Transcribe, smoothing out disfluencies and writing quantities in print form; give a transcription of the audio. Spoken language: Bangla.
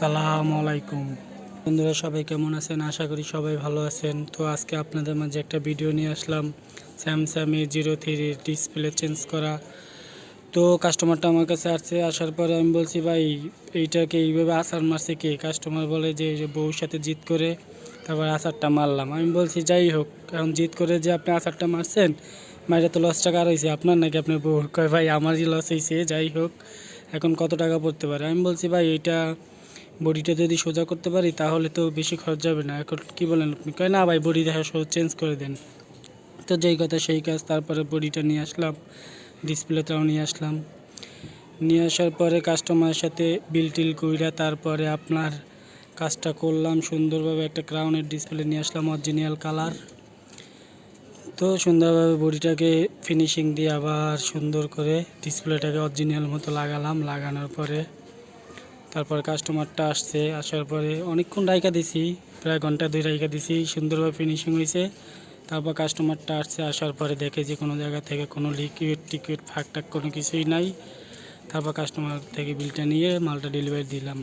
আসসালামু আলাইকুম বন্ধুরা, সবাই কেমন আছেন? আশা করি সবাই ভালো আছেন। তো আজকে আপনাদের মাঝে একটা ভিডিও নিয়ে আসলাম স্যামসাং A03 ডিসপ্লে চেঞ্জ করা। তো কাস্টমারটা আমার কাছে আসছে, আসার পরে আমি বলছি, ভাই এইটাকে এইভাবে আছাড় মারছে কে? কাস্টমার বলে যে বউর সাথে জিদ করে তারপর আছাড়টা মারলাম। আমি বলছি যাই হোক, এখন জিদ করে যে আপনি আছাড়টা মারছেন, মাইরে তো লস টাকা আর হয়েছে আপনার নাকি আপনার বউর? কয় ভাই আমারই লস হয়েছে। যাই হোক, এখন কত টাকা পড়তে পারে? আমি বলছি ভাই এইটা বডিটা যদি সোজা করতে পারি তাহলে তো বেশি খরচ যাবে না, এখন কি বলেন আপনি? কয় না ভাই বডি দেখা চেঞ্জ করে দেন। তো যেই কথা সেই কাজ, তারপরে বডিটা নিয়ে আসলাম, ডিসপ্লেটাও নিয়ে আসলাম। নিয়ে আসার পরে কাস্টমারের সাথে বিল টিল কইরা তারপরে আপনার কাজটা করলাম সুন্দরভাবে। একটা ক্রাউনের ডিসপ্লে নিয়ে আসলাম অরিজিনাল কালার। তো সুন্দরভাবে বডিটাকে ফিনিশিং দিয়ে আবার সুন্দর করে ডিসপ্লেটাকে অরিজিনাল মতো লাগালাম। লাগানোর পরে তারপর কাস্টমারটা আসছে, আসার পরে অনেকক্ষণ রাইখা দিছি, প্রায় ঘন্টা 2 রাইখা দিছি, সুন্দরভাবে ফিনিশিং হয়েছে। তারপর কাস্টমারটা আসছে, আসার পরে দেখে যে কোনো জায়গা থেকে কোনো লিকুইড ফাঁক টাক কোনো কিছুই নাই। তারপর কাস্টমার থেকে বিলটা নিয়ে মালটা ডেলিভারি দিলাম।